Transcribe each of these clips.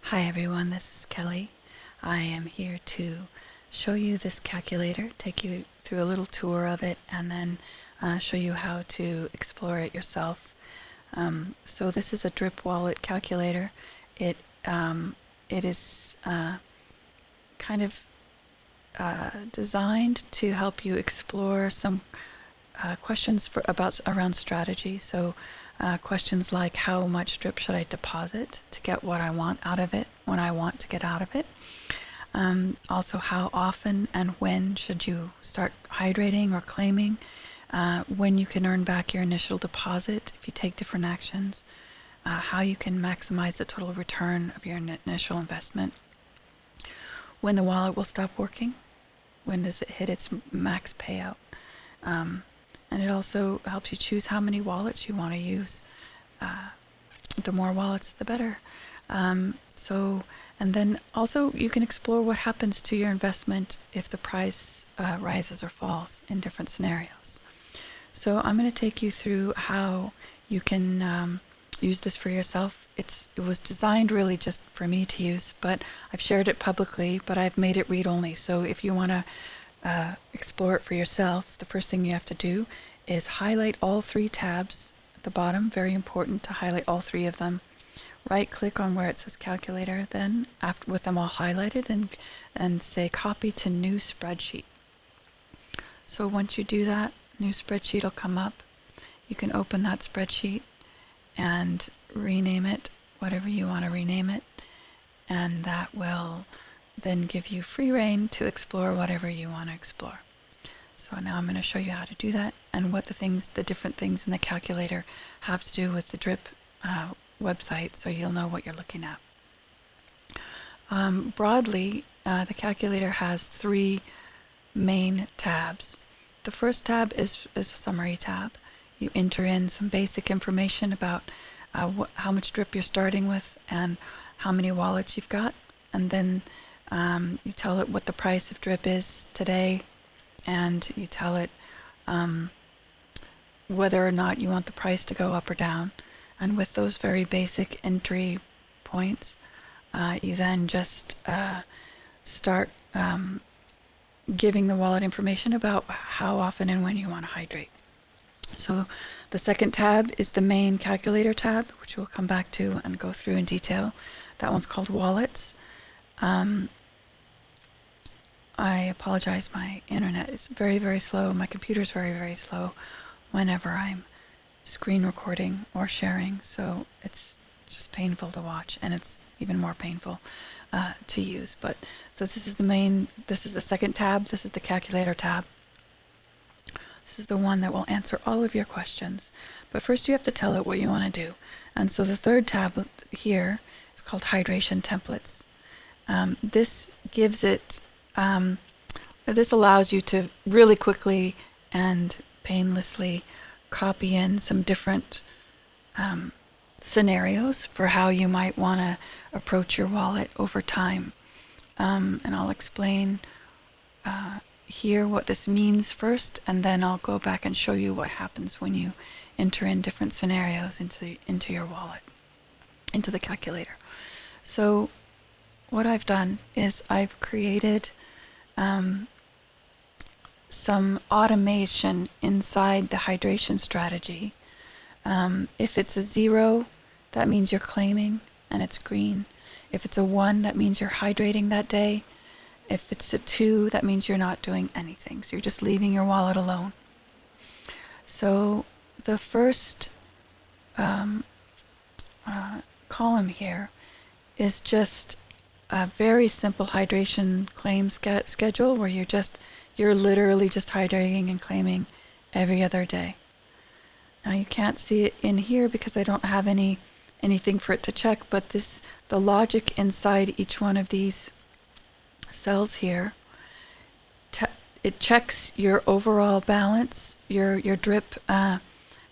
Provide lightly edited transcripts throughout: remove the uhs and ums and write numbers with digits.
Hi everyone, this is Kelly. I am here to show you this calculator, take you through a little tour of it, and then show you how to explore it yourself. So this is a drip wallet calculator. It is kind of designed to help you explore some questions around strategy. So questions like how much drip should I deposit to get what I want out of it when I want to get out of it. Also, how often and when should you start hydrating or claiming, when you can earn back your initial deposit if you take different actions, how you can maximize the total return of your initial investment, when the wallet will stop working, when does it hit its max payout. And it also helps you choose how many wallets you want to use. The more wallets, the better. And then also you can explore what happens to your investment if the price rises or falls in different scenarios. So I'm going to take you through how you can use this for yourself. It was designed really just for me to use, but I've shared it publicly, but I've made it read-only. So if you want to explore it for yourself, the first thing you have to do is highlight all three tabs at the bottom. Very important to highlight all three of them. Right click on where it says calculator, then after with them all highlighted, and say copy to new spreadsheet. So once you do that, new spreadsheet will come up. You can open that spreadsheet and rename it whatever you want to rename it, and that will then give you free rein to explore whatever you want to explore. So now I'm going to show you how to do that and what the different things in the calculator have to do with the drip website, so you'll know what you're looking at. Broadly, the calculator has three main tabs. The first tab is a summary tab. You enter in some basic information about how much drip you're starting with and how many wallets you've got, and then you tell it what the price of drip is today, and you tell it whether or not you want the price to go up or down. And with those very basic entry points, you then just start giving the wallet information about how often and when you want to hydrate. So the second tab is the main calculator tab, which we'll come back to and go through in detail. That one's called wallets. I apologize, my internet is very, very slow. My computer's very, very slow whenever I'm screen recording or sharing, so it's just painful to watch, and it's even more painful to use. But so this is the second tab. This is the calculator tab. This is the one that will answer all of your questions. But first you have to tell it what you want to do. And so the third tab here is called hydration templates. This gives it this allows you to really quickly and painlessly copy in some different scenarios for how you might want to approach your wallet over time. And I'll explain here what this means first, and then I'll go back and show you what happens when you enter in different scenarios into your wallet, into the calculator. So what I've done is I've created some automation inside the hydration strategy. If it's a 0, that means you're claiming and it's green. If it's a 1, that means you're hydrating that day. If it's a 2, that means you're not doing anything. So you're just leaving your wallet alone. So the first column here is just a very simple hydration claim schedule where you're literally just hydrating and claiming every other day. Now you can't see it in here because I don't have anything for it to check, but the logic inside each one of these cells here, it checks your overall balance, your drip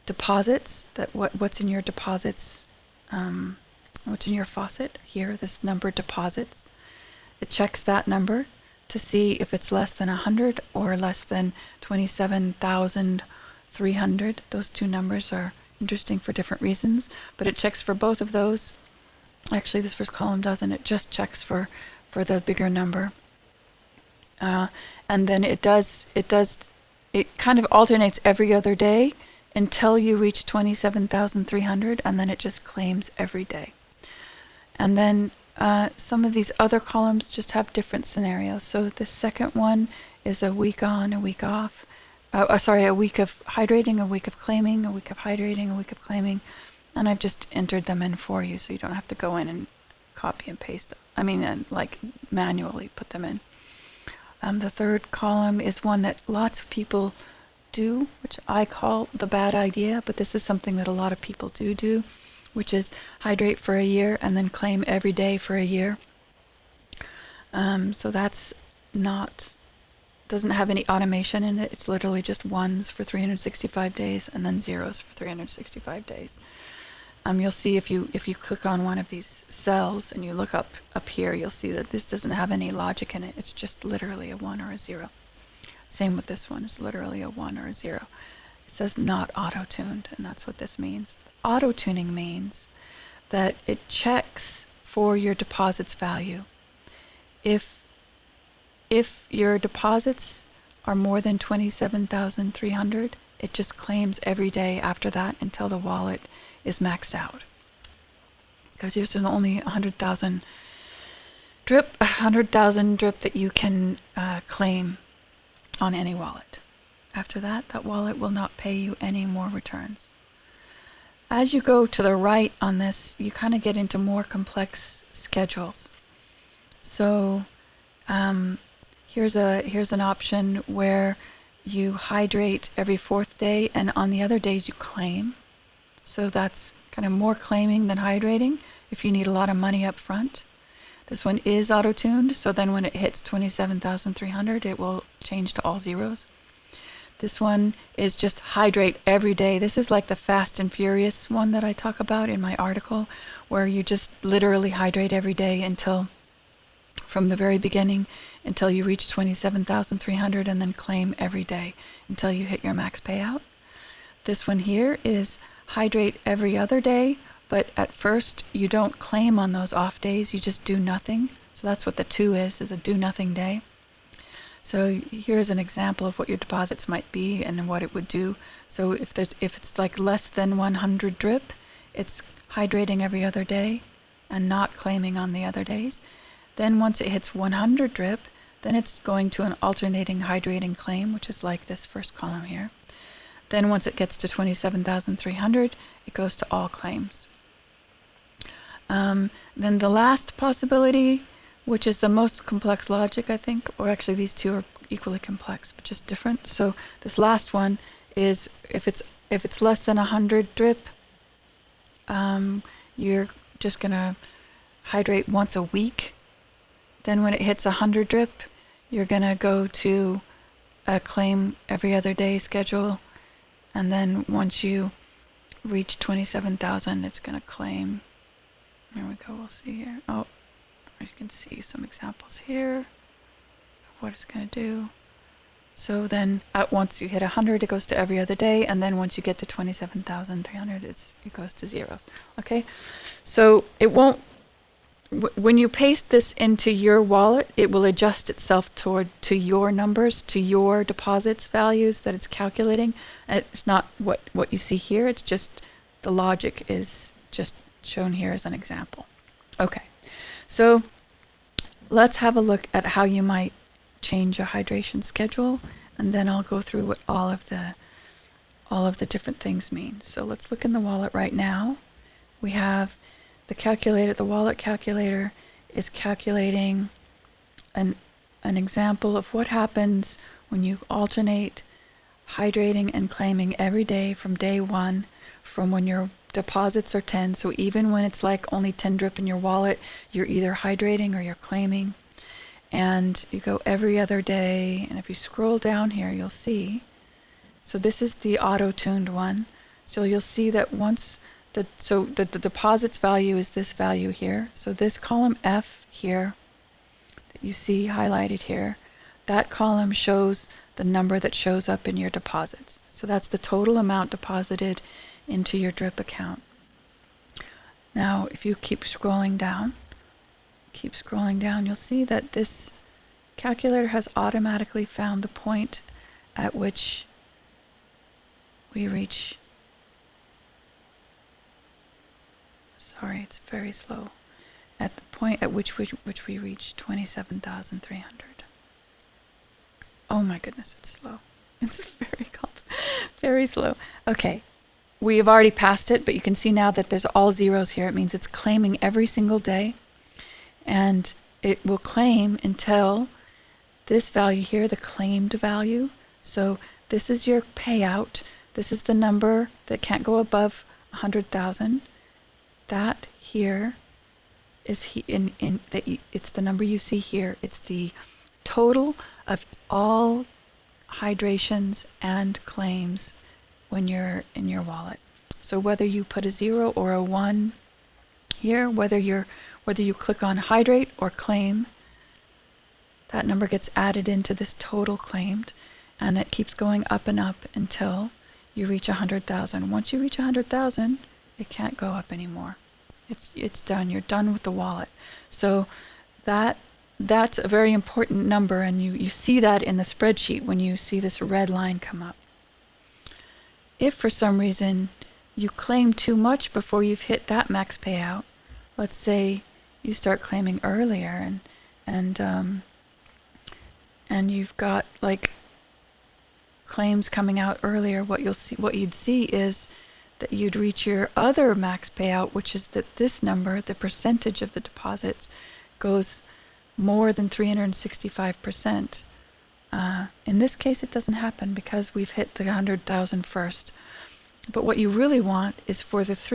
deposits, what's in your deposits, what's in your faucet here, this number deposits. It checks that number to see if it's less than 100 or less than 27,300. Those two numbers are interesting for different reasons, but it checks for both of those. Actually, this first column doesn't. It just checks for the bigger number. And then it kind of alternates every other day until you reach 27,300, and then it just claims every day. And then some of these other columns just have different scenarios. So the second one is a week on, a week off. A week of hydrating, a week of claiming, a week of hydrating, a week of claiming. And I've just entered them in for you, so you don't have to go in and copy and paste them. And like manually put them in. The third column is one that lots of people do, which I call the bad idea, but this is something that a lot of people do, which is hydrate for a year and then claim every day for a year. So that's doesn't have any automation in it. It's literally just ones for 365 days and then zeros for 365 days. You'll see if you click on one of these cells and you look up here, you'll see that this doesn't have any logic in it. It's just literally a 1 or a 0. Same with this one. It's literally a 1 or a 0. It says not auto-tuned, and that's what this means. Auto-tuning means that it checks for your deposits value. If your deposits are more than 27,300, it just claims every day after that until the wallet is maxed out. Because there's only 100,000 drip that you can claim on any wallet. After that, that wallet will not pay you any more returns. As you go to the right on this, you kind of get into more complex schedules. So here's an option where you hydrate every 4th day, and on the other days you claim. So that's kind of more claiming than hydrating if you need a lot of money up front. This one is auto-tuned, so then when it hits 27,300, it will change to all zeros. This one is just hydrate every day. This is like the Fast and Furious one that I talk about in my article, where you just literally hydrate every day from the very beginning until you reach 27,300, and then claim every day until you hit your max payout. This one here is hydrate every other day, but at first you don't claim on those off days, you just do nothing. So that's what the 2 is a do nothing day. So here's an example of what your deposits might be and what it would do. So if it's like less than 100 drip, it's hydrating every other day and not claiming on the other days. Then once it hits 100 drip, then it's going to an alternating hydrating claim, which is like this first column here. Then once it gets to 27,300, it goes to all claims. Then the last possibility, which is the most complex logic, I think, or actually these two are equally complex, but just different. So this last one is if it's less than 100 drip, you're just gonna hydrate once a week. Then when it hits 100 drip, you're gonna go to a claim every other day schedule, and then once you reach 27,000, it's gonna claim. There we go. We'll see here. Oh, you can see some examples here of what it's going to do. So then once you hit 100, it goes to every other day. And then once you get to 27,300, it goes to zeros. Okay. So it won't, when you paste this into your wallet, it will adjust itself to your numbers, to your deposits values that it's calculating. It's not what you see here. It's just the logic is just shown here as an example. Okay. So let's have a look at how you might change your hydration schedule, and then I'll go through what all of the different things mean. So let's look in the wallet right now. We have the calculator. The wallet calculator is calculating an example of what happens when you alternate hydrating and claiming every day from day 1, from when your deposits are 10. So even when it's like only 10 drip in your wallet, you're either hydrating or you're claiming. And you go every other day. And if you scroll down here, you'll see. So this is the auto-tuned one. So you'll see that once the deposits value is this value here. So this column F here that you see highlighted here, that column shows the number that shows up in your deposits. So that's the total amount deposited into your drip account. Now, if you keep scrolling down, you'll see that this calculator has automatically found the point at which we reach, sorry, it's very slow, at the point at which we reach 27,300. Oh my goodness, it's slow. It's very slow. Okay, we have already passed it, but you can see now that there's all zeros here. It means it's claiming every single day, and it will claim until this value here, the claimed value. So this is your payout. This is the number that can't go above 100,000. That here is it's the number you see here. It's the total of all hydrations and claims when you're in your wallet. So whether you put a 0 or a 1 here, whether you click on hydrate or claim, that number gets added into this total claimed, and it keeps going up and up until you reach 100,000. Once you reach 100,000, it can't go up anymore. It's done. You're done with the wallet. So that's a very important number, and you see that in the spreadsheet when you see this red line come up. If for some reason you claim too much before you've hit that max payout, let's say you start claiming earlier and you've got like claims coming out earlier, what you'd see is that you'd reach your other max payout, which is that this number, the percentage of the deposits, goes more than 365%. In this case, it doesn't happen because we've hit the 100,000 first. But what you really want is for this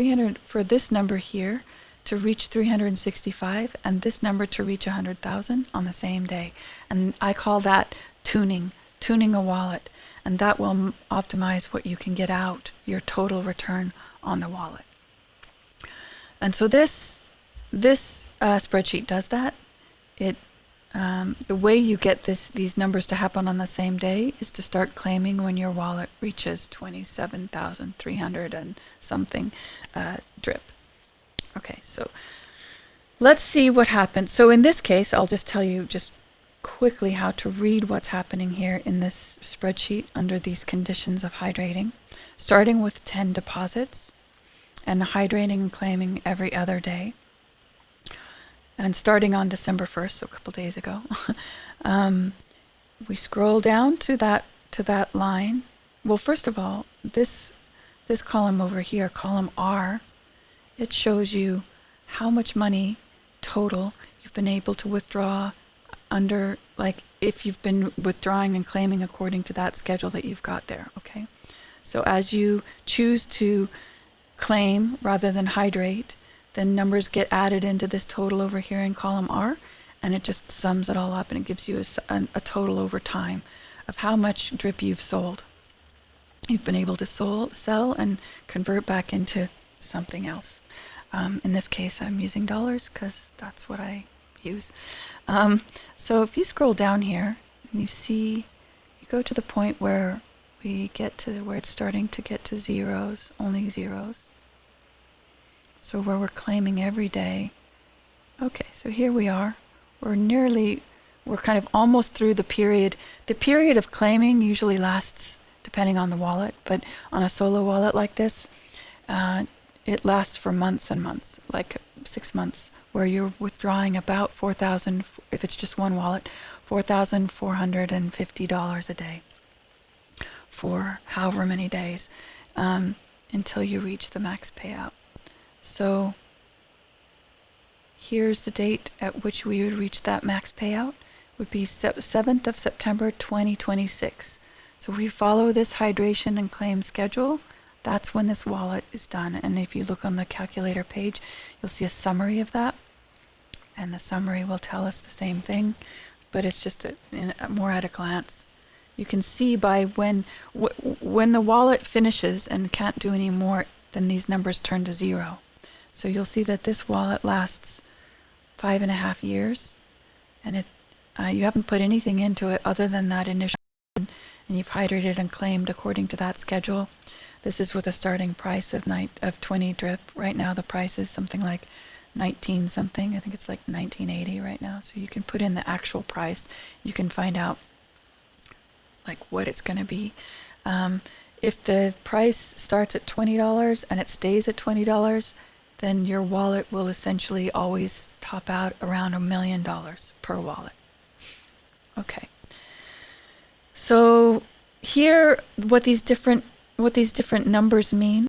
number here to reach 365 and this number to reach 100,000 on the same day. And I call that tuning a wallet. And that will optimize what you can get out, your total return on the wallet. And so this spreadsheet does that. The way you get these numbers to happen on the same day is to start claiming when your wallet reaches 27,300 and something drip. Okay, so let's see what happens. So in this case, I'll just tell you just quickly how to read what's happening here in this spreadsheet under these conditions of hydrating, starting with 10 deposits and hydrating and claiming every other day. And starting on December 1st, so a couple days ago, we scroll down to that line. Well, first of all, this column over here, column R, it shows you how much money total you've been able to withdraw under, like if you've been withdrawing and claiming according to that schedule that you've got there, okay? So as you choose to claim rather than hydrate, then numbers get added into this total over here in column R, and it just sums it all up and it gives you a total over time of how much drip you've sold. You've been able to sell and convert back into something else. In this case, I'm using dollars because that's what I use. So if you scroll down here, and you go to the point where we get to where it's starting to get to zeros, only zeros. So where we're claiming every day. Okay, so here we are. We're kind of almost through the period. The period of claiming usually lasts, depending on the wallet, but on a solo wallet like this, it lasts for months and months, like 6 months, where you're withdrawing about 4,000, if it's just one wallet, $4,450 a day for however many days until you reach the max payout. So here's the date at which we would reach that max payout. Would be 7th of September 2026. So if we follow this hydration and claim schedule, that's when this wallet is done. And if you look on the calculator page, you'll see a summary of that. And the summary will tell us the same thing, but it's just more at a glance. You can see by when the wallet finishes and can't do any more, then these numbers turn to zero. So you'll see that this wallet lasts 5.5 years, and you haven't put anything into it other than that initial, and you've hydrated and claimed according to that schedule. This is with a starting price of 20 drip. Right now the price is something like 19 something. I think it's like 1980 right now. So you can put in the actual price. You can find out like what it's going to be. If the price starts at $20 and it stays at $20, then your wallet will essentially always top out around $1 million per wallet. Okay. So here, what these different numbers mean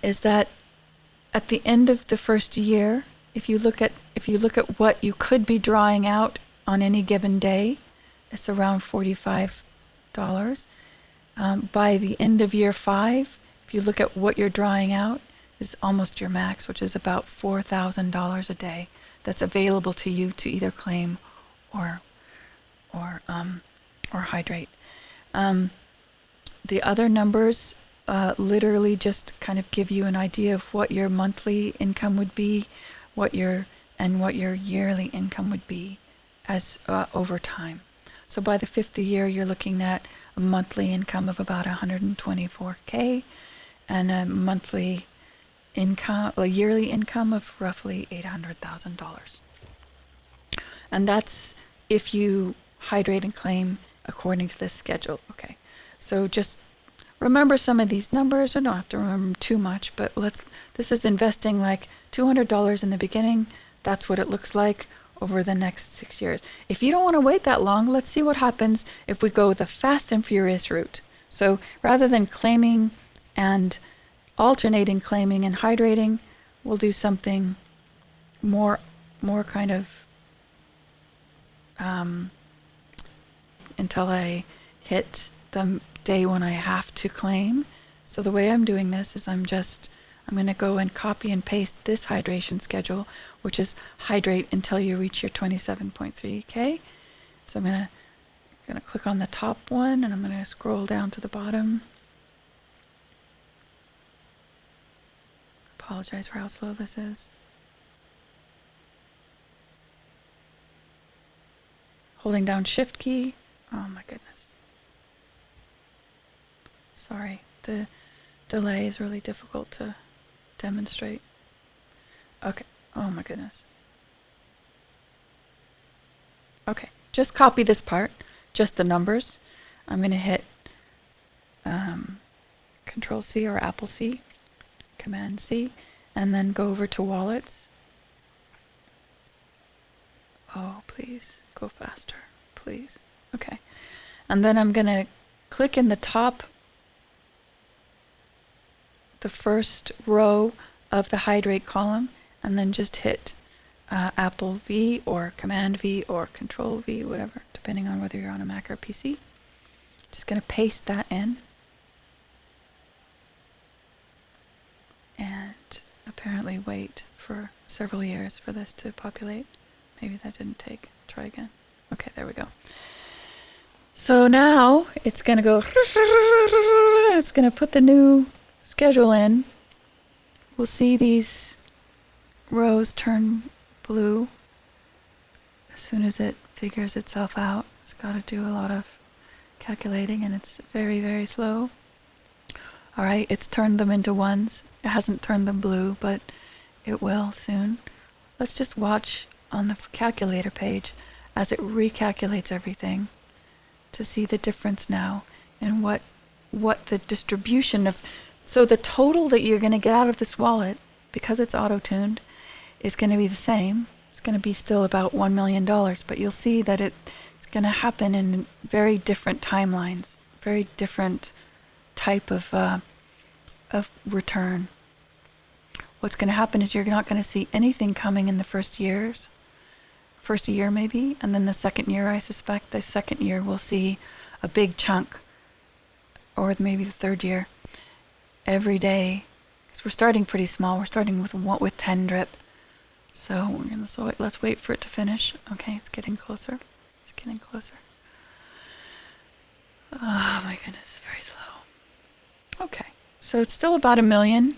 is that at the end of the first year, if you look at what you could be drawing out on any given day, it's around $45. By the end of year 5, if you look at what you're drawing out, is almost your max, which is about $4,000 a day that's available to you to either claim or hydrate. The other numbers literally just kind of give you an idea of what your monthly income would be, what your yearly income would be as over time. So by the 5th year, you're looking at a monthly income of about $124K and a yearly income of roughly $800,000. And that's if you hydrate and claim according to this schedule. Okay, so just remember some of these numbers. I don't have to remember them too much, but this is investing like $200 in the beginning. That's what it looks like over the next 6 years. If you don't want to wait that long, let's see what happens if we go the fast and furious route. So rather than claiming and alternating claiming and hydrating, we'll do something more kind of until I hit the day when I have to claim. So the way I'm doing this is I'm going to go and copy and paste this hydration schedule, which is hydrate until you reach your 27.3K. So I'm going to click on the top one, and I'm going to scroll down to the bottom. Apologize for how slow this is. Holding down Shift key. Oh my goodness. Sorry, the delay is really difficult to demonstrate. Okay, oh my goodness. Okay, just copy this part, just the numbers. I'm going to hit Control C or Apple C, Command C, and then go over to wallets. Oh, please, go faster, please. Okay, and then I'm going to click in the top, the first row of the hydrate column, and then just hit Apple V or Command V or Control V, whatever, depending on whether you're on a Mac or PC. Just going to paste that in. And apparently wait for several years for this to populate. Maybe that didn't take. Try again. Okay, there we go. So now it's going to go, it's going to put the new schedule in. We'll see these rows turn blue as soon as it figures itself out. It's got to do a lot of calculating, and it's very, very slow. All right, it's turned them into ones. It hasn't turned them blue, but it will soon. Let's just watch on the calculator page as it recalculates everything to see the difference now and what the distribution of. So the total that you're going to get out of this wallet, because it's auto-tuned, is going to be the same. It's going to be still about $1 million, but you'll see that it's going to happen in very different timelines, very different type of return. What's going to happen is you're not going to see anything coming in the first year maybe, and then the second year, I suspect, the second year we'll see a big chunk, or maybe the third year. Every day, because we're starting pretty small. We're starting with 10 drip. So let's wait for it to finish. Okay, it's getting closer. It's getting closer. Oh my goodness, very slow. Okay, so it's still about $1 million.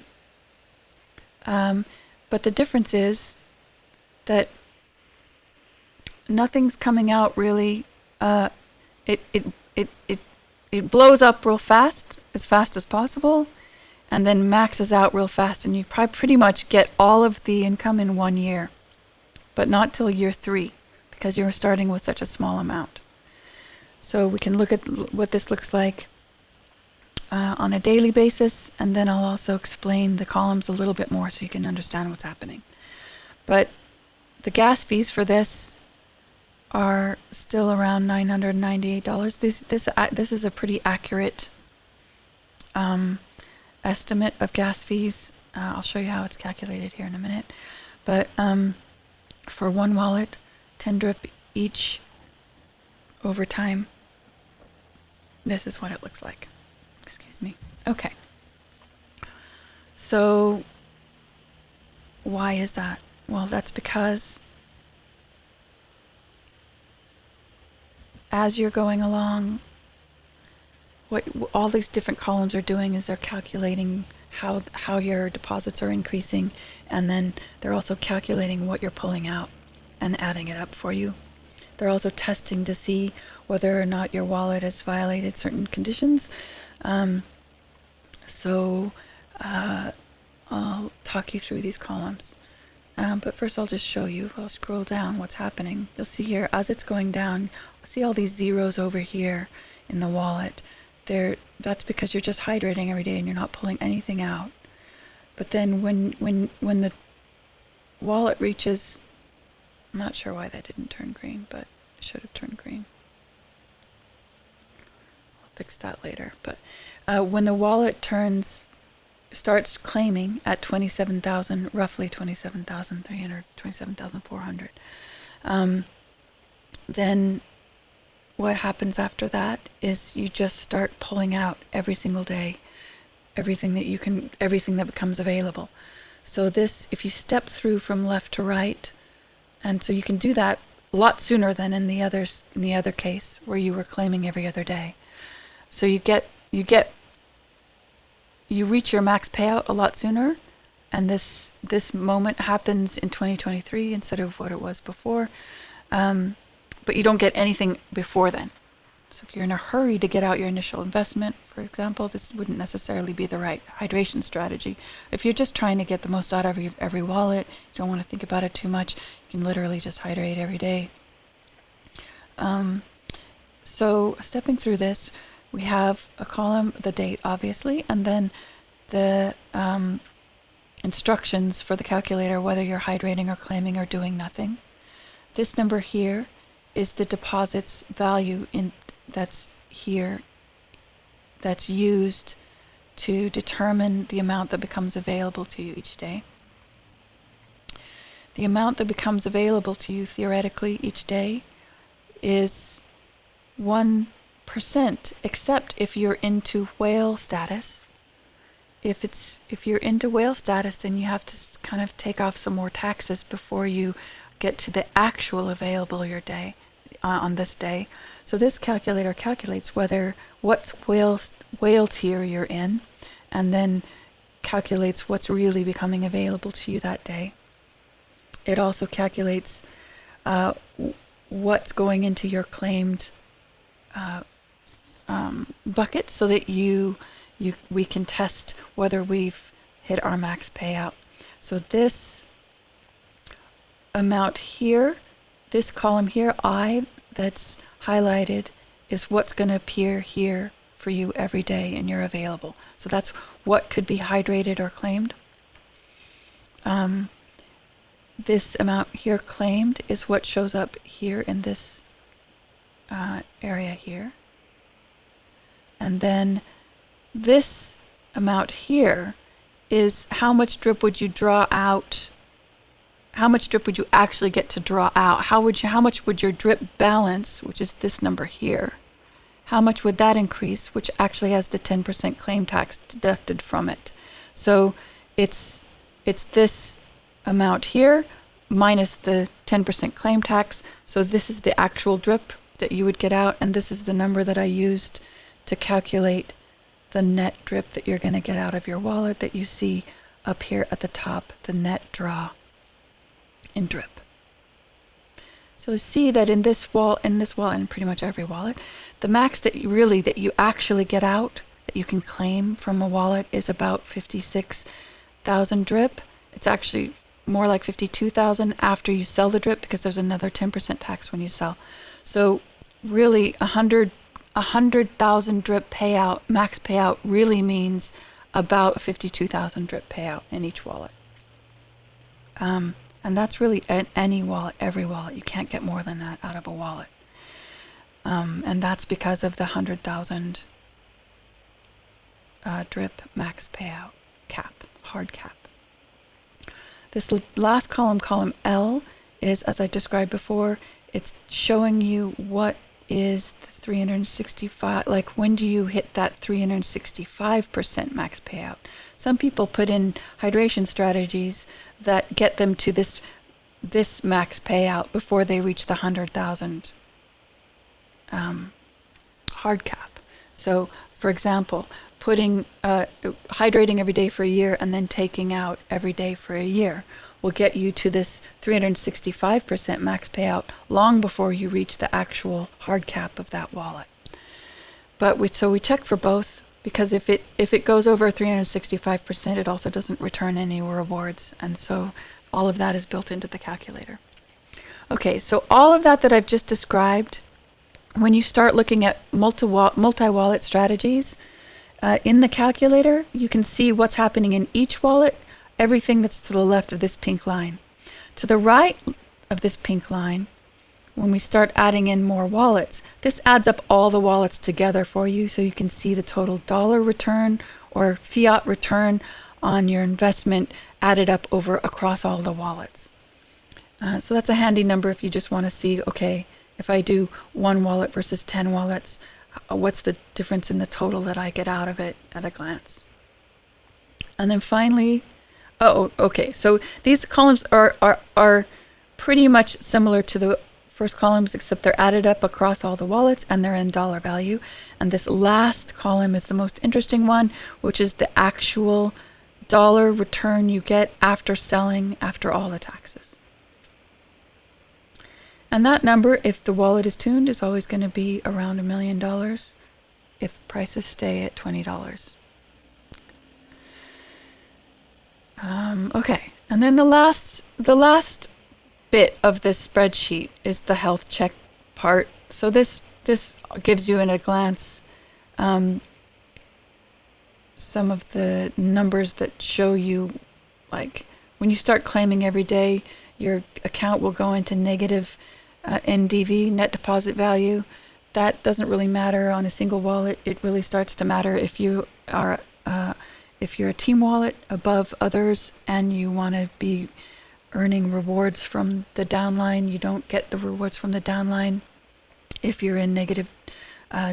But the difference is that nothing's coming out really. it blows up real fast as possible, and then maxes out real fast, and you probably pretty much get all of the income in 1 year, but not till year 3, because you're starting with such a small amount. So we can look at what this looks like on a daily basis, and then I'll also explain the columns a little bit more so you can understand what's happening. But the gas fees for this are still around $998. This is a pretty accurate estimate of gas fees. I'll show you how it's calculated here in a minute. But for one wallet, 10 drip each over time, this is what it looks like. Excuse me. Okay. So why is that? Well, that's because as you're going along, what all these different columns are doing is they're calculating how your deposits are increasing, and then they're also calculating what you're pulling out and adding it up for you. They're also testing to see whether or not your wallet has violated certain conditions. I'll talk you through these columns. But first I'll just show you, I'll scroll down what's happening. You'll see here, as it's going down, see all these zeros over here in the wallet. That's because you're just hydrating every day and you're not pulling anything out. But then when the wallet reaches, I'm not sure why that didn't turn green, but it should have turned green. I'll fix that later. But when the wallet starts claiming at 27,000, roughly 27,300, 27,400, then what happens after that is you just start pulling out every single day everything that becomes available. So this, if you step through from left to right, and so you can do that a lot sooner than in the other case where you were claiming every other day. So you reach your max payout a lot sooner, and this moment happens in 2023 instead of what it was before. But you don't get anything before then. So if you're in a hurry to get out your initial investment, for example, this wouldn't necessarily be the right hydration strategy. If you're just trying to get the most out of every wallet, you don't want to think about it too much, you can literally just hydrate every day. So stepping through this, we have a column, the date obviously, and then the instructions for the calculator, whether you're hydrating or claiming or doing nothing. This number here is the deposits value that's here, that's used to determine the amount that becomes available to you each day. The amount that becomes available to you theoretically each day is 1%, except if you're into whale status. If you're into whale status, then you have to kind of take off some more taxes before you get to the actual available your day on this day. So this calculator calculates what whale tier you're in, and then calculates what's really becoming available to you that day. It also calculates what's going into your claimed bucket, so that we can test whether we've hit our max payout. So this amount here, this column here, I, that's highlighted, is what's going to appear here for you every day and you're available. So that's what could be hydrated or claimed. This amount here claimed is what shows up here in this area here. And then this amount here is how much drip would you draw out. How much drip would you actually get to draw out? How much would your drip balance, which is this number here, how much would that increase, which actually has the 10% claim tax deducted from it? So it's this amount here minus the 10% claim tax. So this is the actual drip that you would get out, and this is the number that I used to calculate the net drip that you're going to get out of your wallet that you see up here at the top, the net draw in drip. So see that in this wallet, and pretty much every wallet, the max that you actually get out, that you can claim from a wallet, is about 56,000 drip. It's actually more like 52,000 after you sell the drip, because there's another 10% tax when you sell. So really 100,000 drip payout, max payout, really means about 52,000 drip payout in each wallet. And that's really any wallet, every wallet. You can't get more than that out of a wallet. And that's because of the 100,000 drip max payout cap, hard cap. This last column, column L, is, as I described before, it's showing you what is the 365, like when do you hit that 365% max payout. Some people put in hydration strategies that get them to this max payout before they reach the 100,000 hard cap. So, for example, putting hydrating every day for a year and then taking out every day for a year will get you to this 365% max payout long before you reach the actual hard cap of that wallet. But we check for both, because if it goes over 365%, it also doesn't return any rewards, and so all of that is built into the calculator. Okay, so all of that I've just described, when you start looking at multi-wallet strategies, in the calculator, you can see what's happening in each wallet, everything that's to the left of this pink line. To the right of this pink line, when we start adding in more wallets, this adds up all the wallets together for you, so you can see the total dollar return or fiat return on your investment added up across all the wallets. So that's a handy number if you just want to see, okay, if I do 1 wallet versus 10 wallets, what's the difference in the total that I get out of it at a glance. And then finally, okay, so these columns are pretty much similar to the first columns, except they're added up across all the wallets and they're in dollar value. And this last column is the most interesting one, which is the actual dollar return you get after selling, after all the taxes. And that number, if the wallet is tuned, is always going to be around $1 million if prices stay at $20. Okay, and then the last bit of this spreadsheet is the health check part. So this gives you in a glance some of the numbers that show you, like when you start claiming every day, your account will go into negative NDV, net deposit value. That doesn't really matter on a single wallet. It really starts to matter if you are if you're a team wallet above others and you want to be earning rewards from the downline. You don't get the rewards from the downline if you're in negative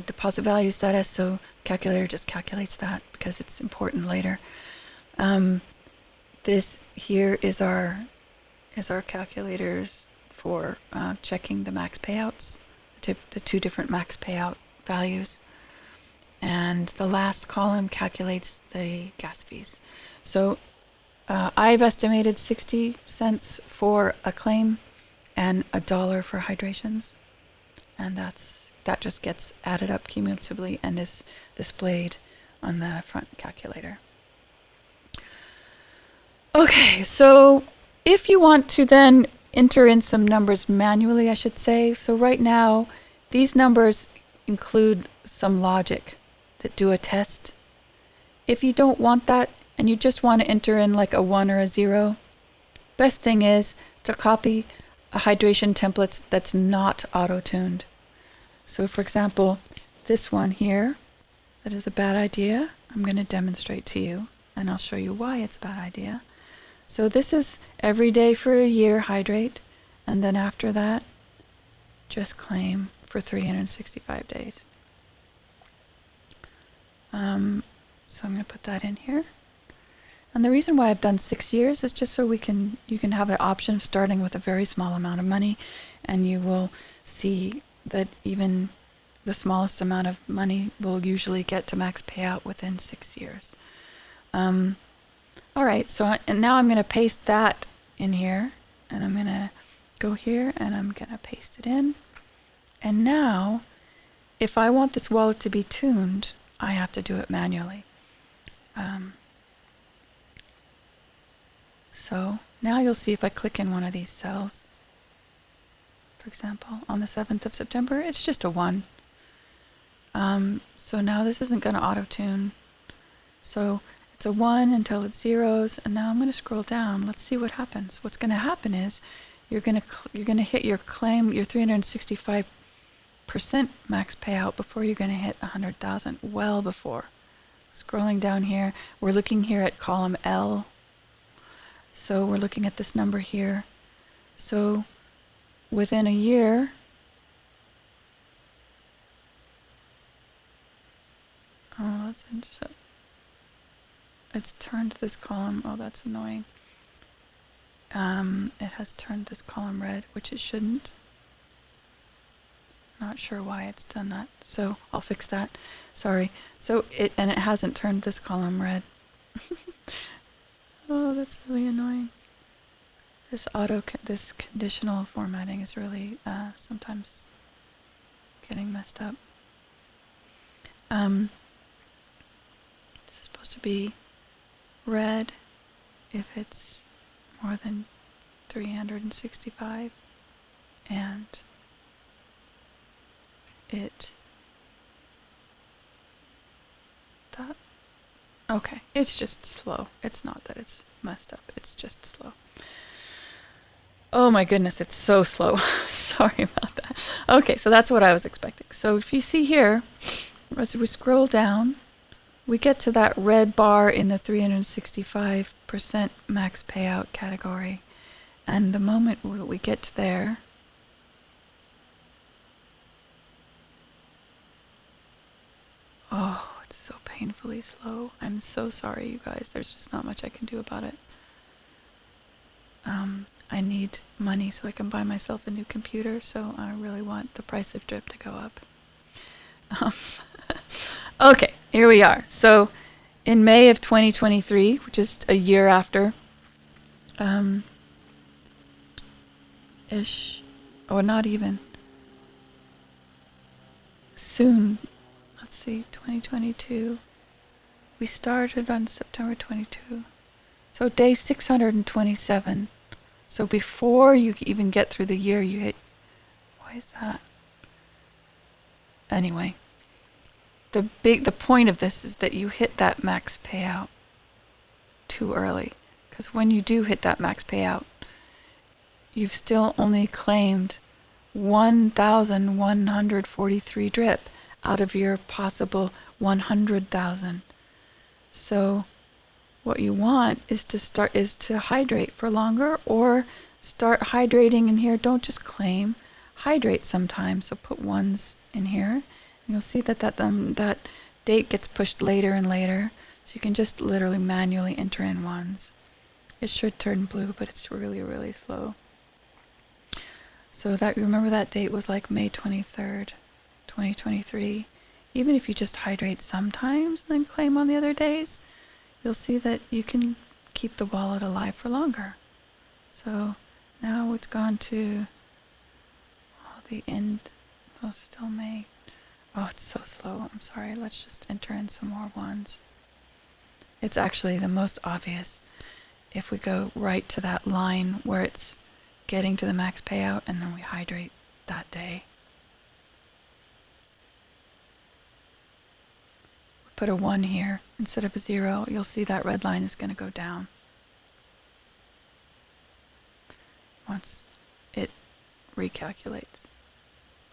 deposit value status. So the calculator just calculates that because it's important later. This here is our calculators for checking the max payouts, the 2 different max payout values. And the last column calculates the gas fees. So I've estimated 60 cents for a claim and $1 for hydrations. And that just gets added up cumulatively and is displayed on the front calculator. Okay, so if you want to then enter in some numbers manually, I should say. So right now, these numbers include some logic that do a test. If you don't want that and you just want to enter in like a 1 or a 0, best thing is to copy a hydration template that's not auto-tuned. So for example, this one here, that is a bad idea. I'm going to demonstrate to you and I'll show you why it's a bad idea. So this is every day for a year, hydrate, and then after that, just claim for 365 days. So I'm going to put that in here. And the reason why I've done 6 years is just so you can have an option of starting with a very small amount of money, and you will see that even the smallest amount of money will usually get to max payout within 6 years. All right, so and now I'm going to paste that in here, and I'm going to go here and I'm going to paste it in. And now, if I want this wallet to be tuned, I have to do it manually. So now you'll see if I click in one of these cells, for example, on the 7th of September, it's just a 1. So now this isn't going to auto-tune. So it's a 1 until it zeros, and now I'm going to scroll down. Let's see what happens. What's going to happen is you're going to hit your claim, your 365% max payout before you're going to hit 100,000, well before. Scrolling down here, we're looking here at column L. So we're looking at this number here. So within a year, it's turned this column. Oh, that's annoying. It has turned this column red, which it shouldn't. Not sure why it's done that. So I'll fix that. Sorry. So it hasn't turned this column red. Oh, that's really annoying. This conditional formatting is really sometimes getting messed up. It's supposed to be red if it's more than 365, and okay, it's just slow. It's not that it's messed up, it's just slow. Oh my goodness, it's so slow. Sorry about that. Okay, so that's what I was expecting. So if you see here, as we scroll down, we get to that red bar in the 365% max payout category. And the moment we get to there, oh, it's so painfully slow. I'm so sorry, you guys. There's just not much I can do about it. I need money so I can buy myself a new computer, so I really want the price of drip to go up. Okay, here we are. So in May of 2023, which is a year after, or not even, soon, let's see, 2022, we started on September 22, so day 627. So before you even get through the year, you hit, why is that? Anyway, the point of this is that you hit that max payout too early. Because when you do hit that max payout, you've still only claimed 1,143 drip out of your possible 100,000. So what you want is to hydrate for longer, or start hydrating in here. Don't just claim, hydrate sometimes. So put 1s in here, and you'll see that that date gets pushed later and later. So you can just literally manually enter in 1s. It should turn blue, but it's really, really slow. So that, remember that date was like May 23rd, 2023. Even if you just hydrate sometimes and then claim on the other days, you'll see that you can keep the wallet alive for longer. So now it's gone to the end. Oh, still May. Oh, it's so slow. I'm sorry. Let's just enter in some more 1s. It's actually the most obvious if we go right to that line where it's getting to the max payout, and then we hydrate that day. Put a 1 here instead of a 0, you'll see that red line is going to go down once it recalculates.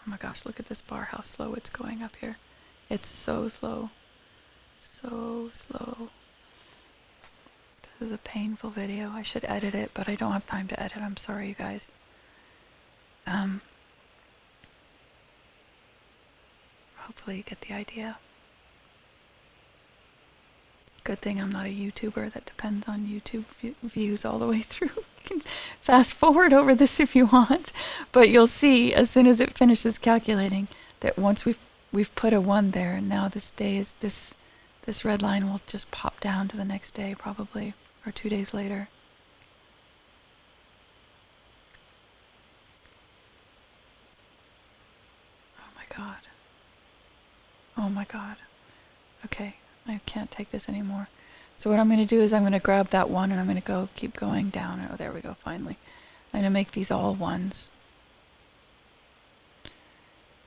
Oh my gosh, look at this bar, how slow it's going up here. It's so slow. So slow. This is a painful video. I should edit it, but I don't have time to edit. I'm sorry, you guys. Hopefully you get the idea. Good thing I'm not a YouTuber that depends on YouTube views all the way through. You can fast forward over this if you want, but you'll see as soon as it finishes calculating that once we've put a 1 there, and now this day is this red line will just pop down to the next day probably, or 2 days later. Oh my God. Okay, I can't take this anymore. So what I'm going to do is I'm going to grab that one and I'm going to keep going down. Oh, there we go, finally. I'm going to make these all ones.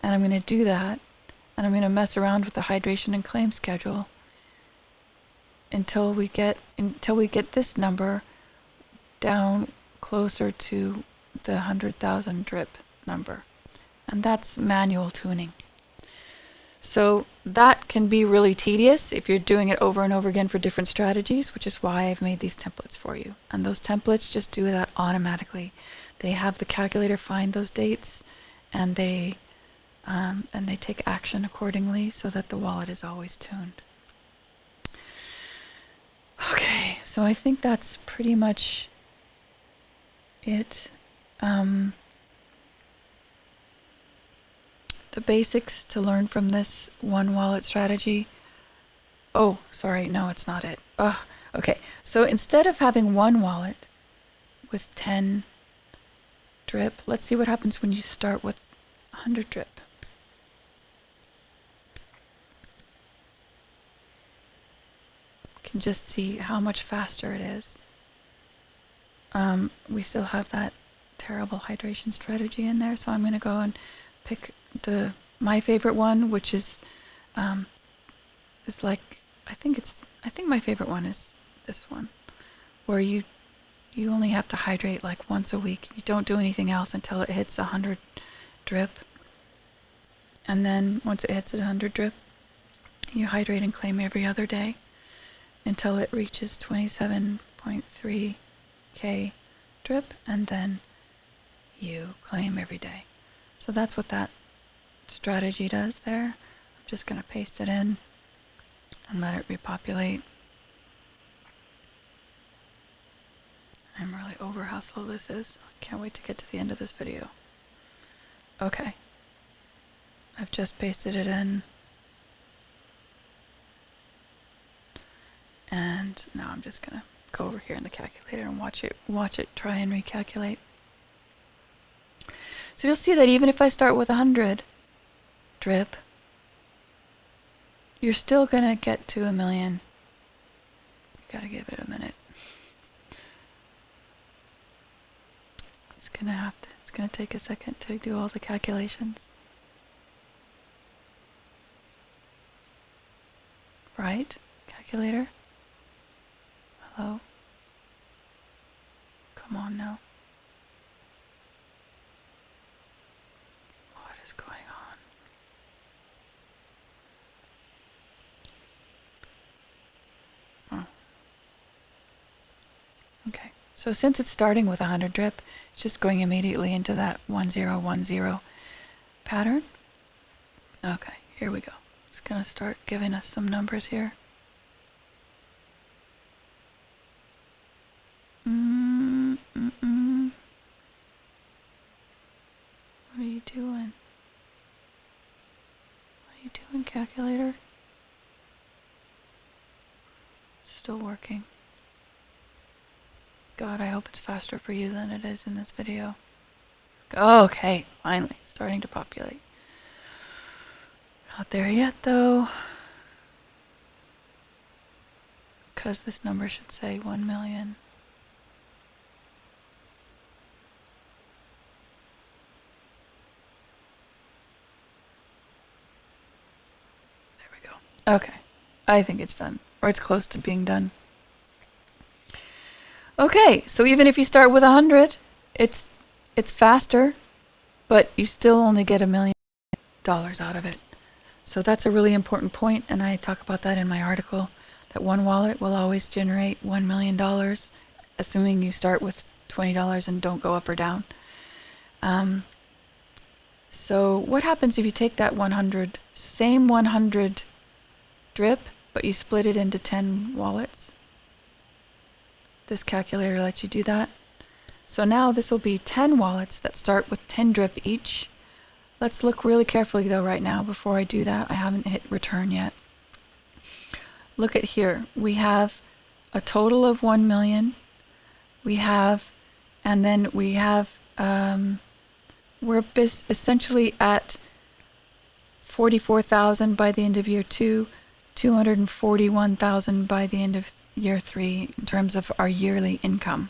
And I'm going to do that. And I'm going to mess around with the hydration and claim schedule until we get this number down closer to the 100,000 drip number. And that's manual tuning. So that can be really tedious if you're doing it over and over again for different strategies, which is why I've made these templates for you. And those templates just do that automatically. They have the calculator find those dates, and they take action accordingly so that the wallet is always tuned. Okay, so I think that's pretty much it. The basics to learn from this one wallet strategy. Oh, sorry, no, it's not it. Okay, so instead of having one wallet with 10 drip, let's see what happens when you start with 100 drip. You can just see how much faster it is. We still have that terrible hydration strategy in there, so I'm going to go and pick my favorite one, which is like, I think my favorite one is this one, where you only have to hydrate like once a week. You don't do anything else until it hits 100 drip, and then once it hits 100 drip, you hydrate and claim every other day until it reaches 27.3k drip, and then you claim every day. So that's what that strategy does there. I'm just going to paste it in and let it repopulate. I'm really over how slow this is. Can't wait to get to the end of this video. Okay. I've just pasted it in. And now I'm just going to go over here in the calculator and watch it try and recalculate. So you'll see that even if I start with 100 drip, you're still going to get to 1 million. You got to give it a minute. It's going to take a second to do all the calculations. Right? Calculator? Hello? Come on now. What is going on? Oh. Okay. So since it's starting with 100 drip, it's just going immediately into that 1010 pattern. Okay, here we go. It's going to start giving us some numbers here. What are you doing? What are you doing, calculator? It's still working. God, I hope it's faster for you than it is in this video. Okay, finally, starting to populate. Not there yet, though. Because this number should say 1 million. There we go. Okay, I think it's done. Or it's close to being done. Okay, so even if you start with 100, it's faster, but you still only get $1 million out of it. So that's a really important point, and I talk about that in my article, that one wallet will always generate $1 million, assuming you start with $20 and don't go up or down. So what happens if you take that same 100 drip, but you split it into 10 wallets? This calculator lets you do that. So now this will be 10 wallets that start with 10 drip each. Let's look really carefully though right now before I do that. I haven't hit return yet. Look at here. We have a total of 1 million. We're essentially at $44,000 by the end of year 2, $241,000 by the end of year 3 in terms of our yearly income.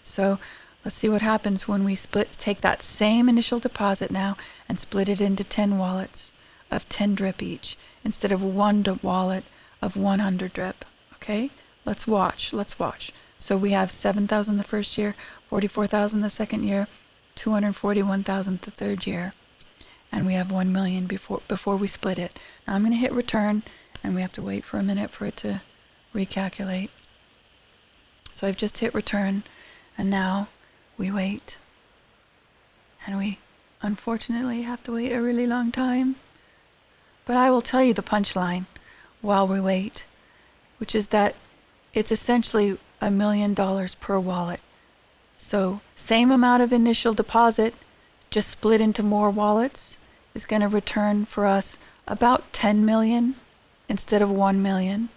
So let's see what happens when we take that same initial deposit now and split it into 10 wallets of 10 drip each instead of one wallet of 100 drip. Okay? Let's watch. So we have 7,000 the first year, 44,000 the second year, 241,000 the third year, and we have 1 million before we split it. Now I'm going to hit return, and we have to wait for a minute for it to recalculate. So I've just hit return, and now we wait. And we unfortunately have to wait a really long time. But I will tell you the punchline while we wait, which is that it's essentially $1 million per wallet. So same amount of initial deposit, just split into more wallets, is going to return for us about 10 million instead of 1 million.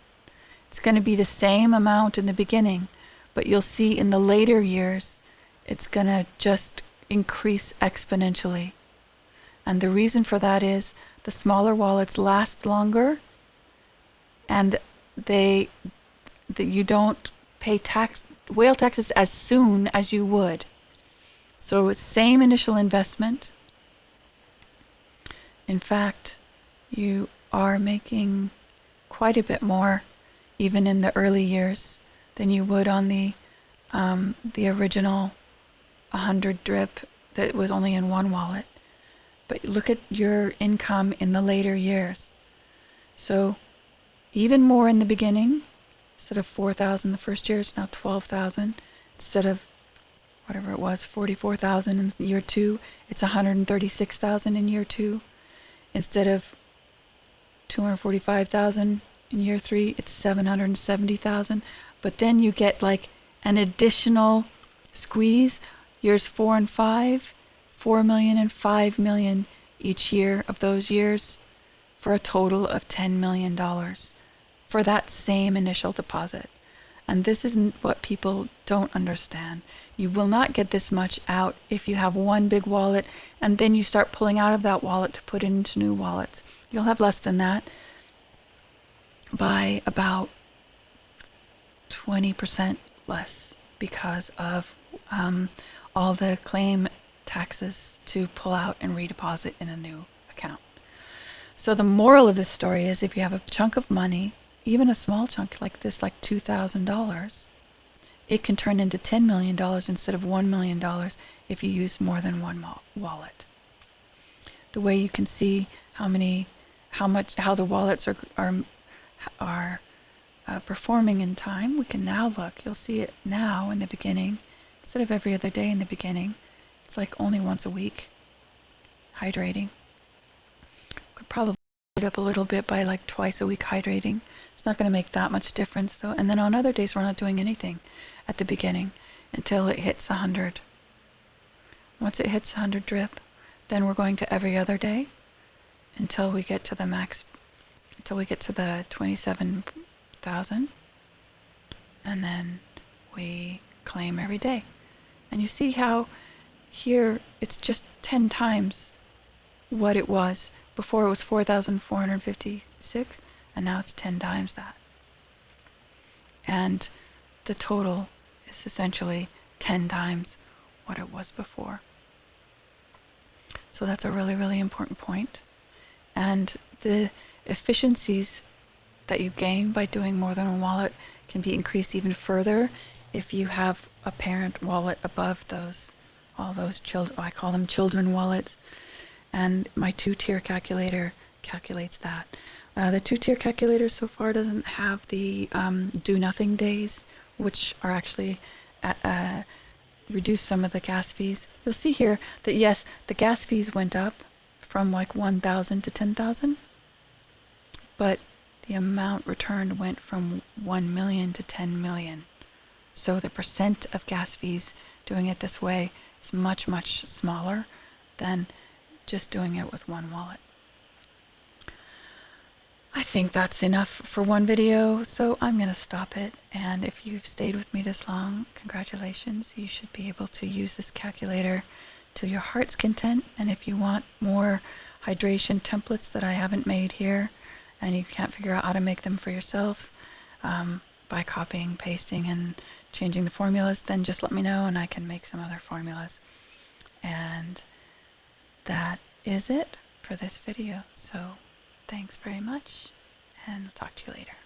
It's going to be the same amount in the beginning, but you'll see in the later years, it's going to just increase exponentially. And the reason for that is the smaller wallets last longer, and you don't pay whale taxes as soon as you would. So it's same initial investment. In fact, you are making quite a bit more even in the early years than you would on the original 100 drip that was only in one wallet. But look at your income in the later years. So even more in the beginning. Instead of 4,000 the first year, it's now 12,000. Instead of whatever it was, 44,000 in year 2, it's 136,000 in year 2. Instead of 245,000 in year 3, it's 770,000. But then you get like an additional squeeze. Years 4 and 5, 4 million and 5 million each year of those years, for a total of $10 million for that same initial deposit. And this isn't what people don't understand. You will not get this much out if you have one big wallet and then you start pulling out of that wallet to put it into new wallets. You'll have less than that by about 20% less because of all the claim taxes to pull out and redeposit in a new account. So the moral of this story is if you have a chunk of money, even a small chunk like this, like $2,000, it can turn into $10 million instead of $1 million if you use more than one wallet. The way you can see how the wallets are performing in time, we can now look. You'll see it now in the beginning, instead of every other day in the beginning. It's like only once a week. Hydrating. Could probably it up a little bit by like twice a week hydrating. It's not going to make that much difference though. And then on other days we're not doing anything at the beginning until it hits 100. Once it hits 100 drip, then we're going to every other day until we get to the max, until we get to the 27,000, and then we claim every day. And you see how here it's just 10 times what it was. Before it was 4,456, and now it's 10 times that. And the total is essentially 10 times what it was before. So that's a really, really important point. And the efficiencies that you gain by doing more than one wallet can be increased even further if you have a parent wallet above all those children. I call them children wallets. And my 2-tier calculator calculates that. The 2-tier calculator so far doesn't have the do-nothing days, which are actually reduce some of the gas fees. You'll see here that yes, the gas fees went up from like 1,000 to 10,000, but the amount returned went from 1 million to 10 million. So the percent of gas fees doing it this way is much, much smaller than just doing it with one wallet. I think that's enough for one video, so I'm going to stop it. And if you've stayed with me this long, congratulations. You should be able to use this calculator to your heart's content. And if you want more hydration templates that I haven't made here, and you can't figure out how to make them for yourselves by copying, pasting, and changing the formulas, then just let me know and I can make some other formulas. And that is it for this video. So thanks very much, and I'll talk to you later.